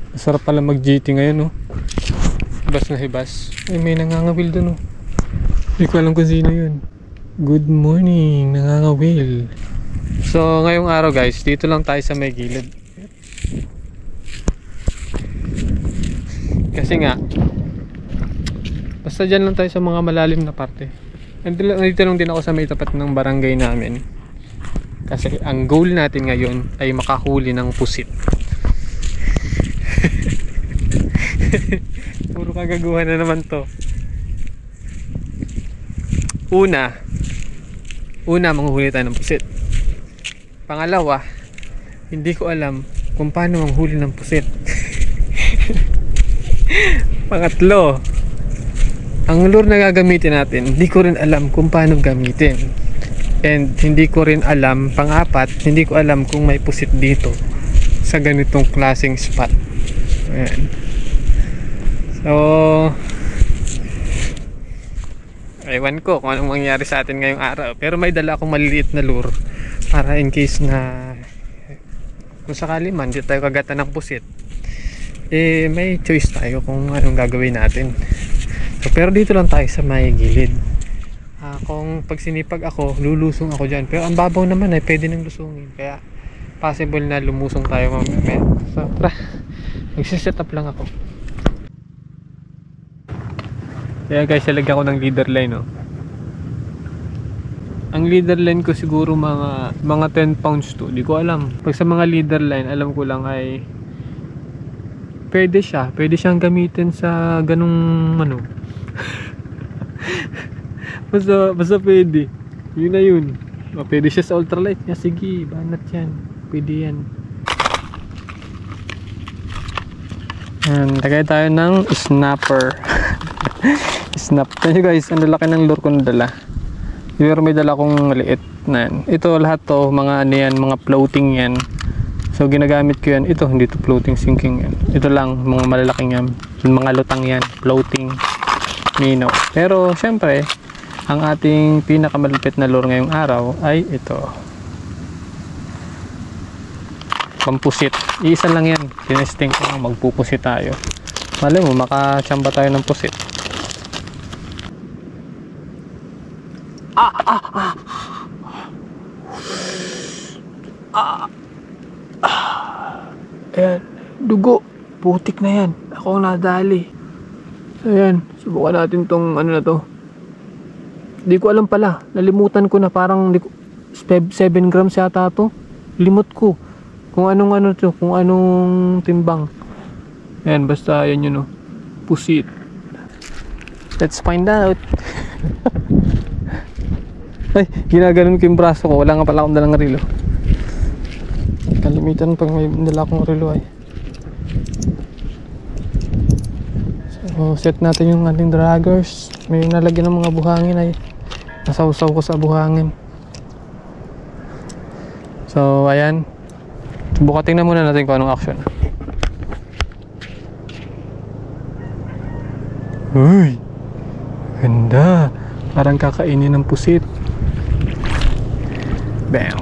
Masarap pala mag-GT ngayon, no? Hibas na hibas. Ay, may nangangawil doon, no? Hindi ko alam kung sino yun. Good morning, nangangawil. So, ngayong araw guys, dito lang tayo sa may gilid. Kasi nga, basta dyan lang tayo sa mga malalim na parte. Nandito lang din ako sa may tapat ng barangay namin. Kasi ang goal natin ngayon ay makahuli ng pusit. Puro kagaguhan na naman to. Una manghuli tayo ng pusit. Pangalawa, hindi ko alam kung paano manghuli ng pusit. Pangatlo, ang lure na gagamitin natin, hindi ko rin alam kung paano gamitin. And hindi ko rin alam, pang-apat, hindi ko alam kung may pusit dito sa ganitong klaseng spot. Ayan. So, ewan ko kung anong mangyari sa atin ngayong araw. Pero may dala akong maliliit na lure para in case na kung sakali man di tayo kagatan ng pusit, eh may choice tayo kung anong gagawin natin. So, pero dito lang tayo sa may gilid. Kung pag sinipag ako, lulusong ako dyan. Pero ang babaw naman ay pwede nang lusungin. Kaya possible na lumusong tayo mamaya. So tara, magsiset up lang ako. Kaya guys, nalagyan ko ng leader line, oh. Ang leader line ko siguro mga 10 pounds to. Di ko alam. Pag sa mga leader line, alam ko lang ay pwede siyang gamitin sa ganung ano. basta pwede. Yun na yun. Pwede siya sa ultralight. Yeah, sige, banat yan. Pwede yan. And lagay tayo ng snapper. Snap. Tignan nyo guys, ang lalaki ng lure ko nadala. Pero may dala kong maliit na yan. Ito lahat to, mga ano yan, mga floating yan. So ginagamit ko yan. Ito, hindi to floating, sinking yan. Ito lang, mga malalaking yan. Mga lutang yan, floating minnow. Pero syempre, ang ating pinakamalupit na lure ngayong araw ay ito. Pampusit. Iisa lang yan. Tinesting ko, magpupusit tayo. Malay mo, makachamba tayo ng pusit. Ayan, dugo. Putik na yan. Ako ang nadali. Ayan, subukan natin tong ano na to. Hindi ko alam pala. Nalimutan ko na parang 7 grams yata to. Limot ko. Kung anong ano to, kung anong timbang. Ayan, basta yan yun, oh. Pusit. Let's find out. Ay, ginaganon ko yung braso ko. Wala nga pala akong dalang relo. Kalimitan pag may dala akong relo ay. So, set natin yung ating draggers. May nalagyan ng mga buhangin ay nasawsaw ko sa buhangin. So, ayan. Subukan, tingnan muna natin kung anong action. Uy! Ganda! Parang kakainin ng pusit. Bam!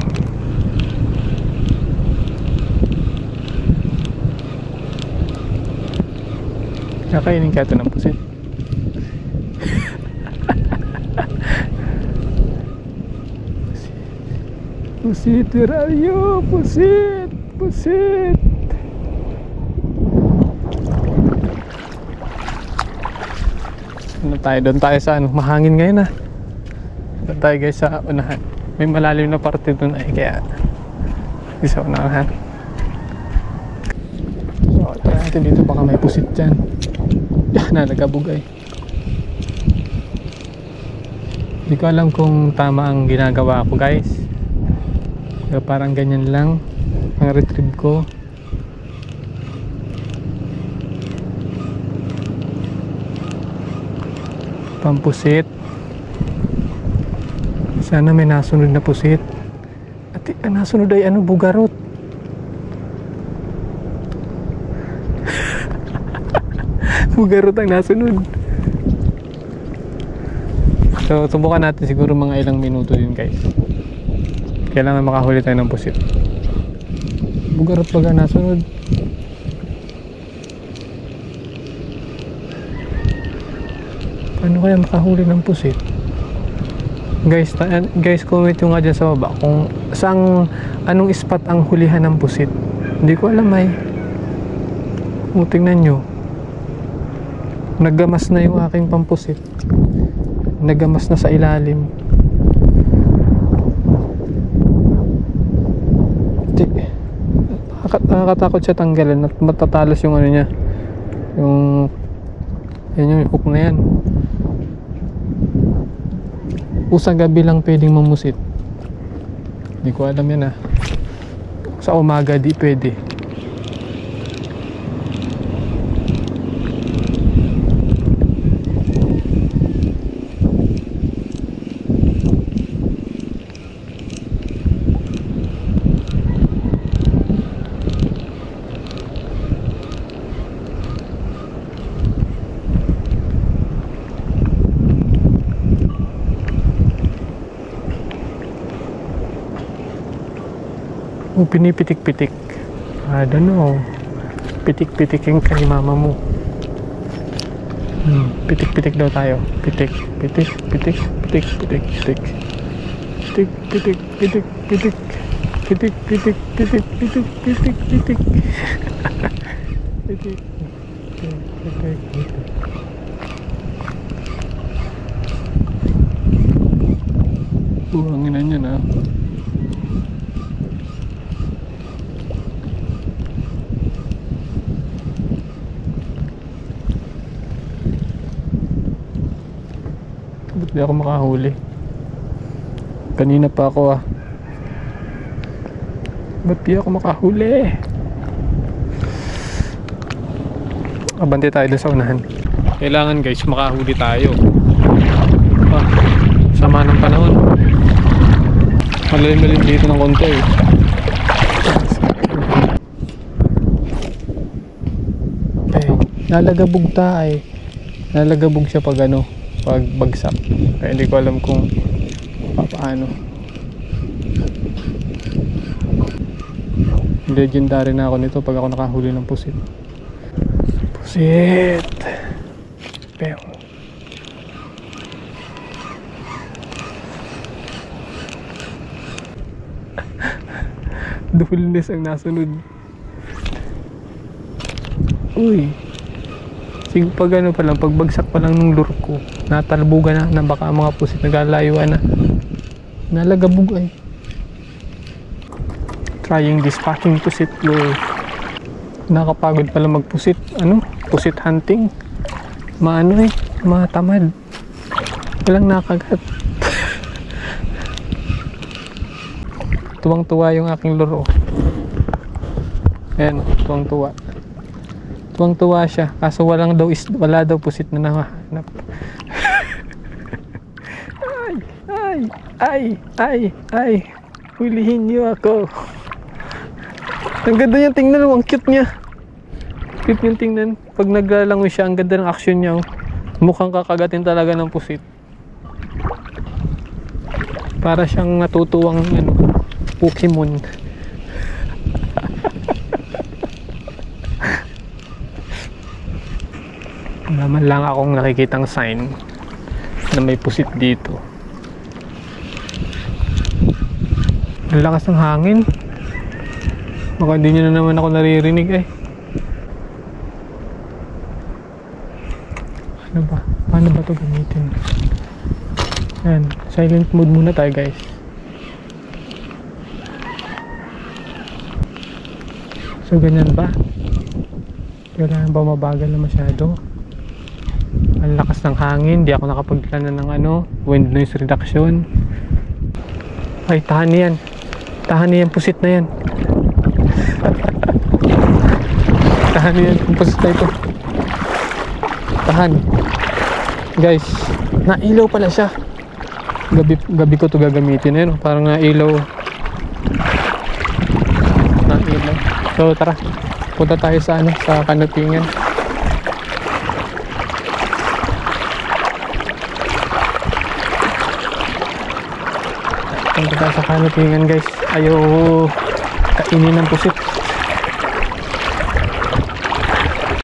Kakainin ka ito ng pusit. Pusit, where are you? Pusit! Pusit! Ano tayo? Doon tayo sa ano? Mahangin ngayon, ah. Doon tayo guys sa unahan. May malalim na parte doon ay kaya isa unahan. So, try natin dito, baka may pusit dyan. Yan na, nagabugay. Hindi ko alam kung tama ang ginagawa ko guys. Pero parang ganyan lang ang retrieve ko. Pampusit. Sana may nasunod na pusit. At ang nasunod ay ano, bugarot. Bugarot ang nasunod. So subukan natin siguro mga ilang minuto din guys. Kailangan makahuli tayo ng pusit. Bugarot baga nasunod. Paano kaya makahuli ng pusit? Guys, comment nyo nga dyan sa baba kung anong spot ang hulihan ng pusit. Hindi ko alam ay. Tingnan nyo. Naggamas na yung aking pampusit. Naggamas na sa ilalim. Nakakatakot siya tanggalin at matatalas yung ano niya. Yung hook na yan. Sa gabi lang pwedeng mamusit. Hindi ko alam yan Sa umaga di pwede. Pinipitik-pitik. I don't know. Pitik-pitikin kay mama mo. Pitik-pitik daw tayo. Pitik, pitik, pitik, pitik, pitik, pitik. Pitik, pitik, pitik, pitik. Pitik, pitik, pitik, pitik, pitik, pitik. Pitik, pitik, pitik. Buhangin niya na. Ba't di ako makahuli? Kanina pa ako Ba't di ako makahuli? Abante tayo dun sa unahan. Kailangan guys makahuli tayo. Sama ng panahon. Malalim-lalim dito ng konti Lalagabog tayo Lalagabog siya pag pag bagsak. Kaya hindi ko alam kung paano. Legendary na ako nito pag ako nakahuli ng pusit. Pusit! Pero dullness ang nasunod. Uy! Pag pa lang, pagbagsak pa lang ng lure ko, natalbugan na baka mga pusit naglalayuan na. Nalagabog ay. Trying this fucking pusit lure. Nakapagod pala magpusit. Pusit hunting. Matamad. Walang nakagat. Tuwang-tuwa yung aking lure. Ayan, tuwang-tuwa. Tuwang-tuwa siya, kaso wala daw pusit na nahanap. Ay, hulihin niyo ako. Ang ganda niya tingnan, ang cute niya. Cute yung tingnan. Pag naglalangoy siya, ang ganda ng action niya. Mukhang kakagatin talaga ng pusit. Para siyang natutuwang Pokemon. Naman lang akong nakikitang sign na may pusit dito. Ang lakas ng hangin. Baka hindi nyo na naman ako naririnig Paano ba ito gamitin? Ayan, silent mode muna tayo guys. So ganyan ba? Kailangan ba mabagal na masyado? Ang lakas ng hangin, di ako nakapagplano ng wind noise reduction. Ay, tahan niyan, pusit na yan. Tahan niyan, pusit na ito. Tahan. Guys, nailaw pala siya. Gabi ko to gagamitin parang nailaw. So tara, punta tayo sa sa kanapingan. Punta tayo sa kanapingan guys. Ayaw kainin ng pusit.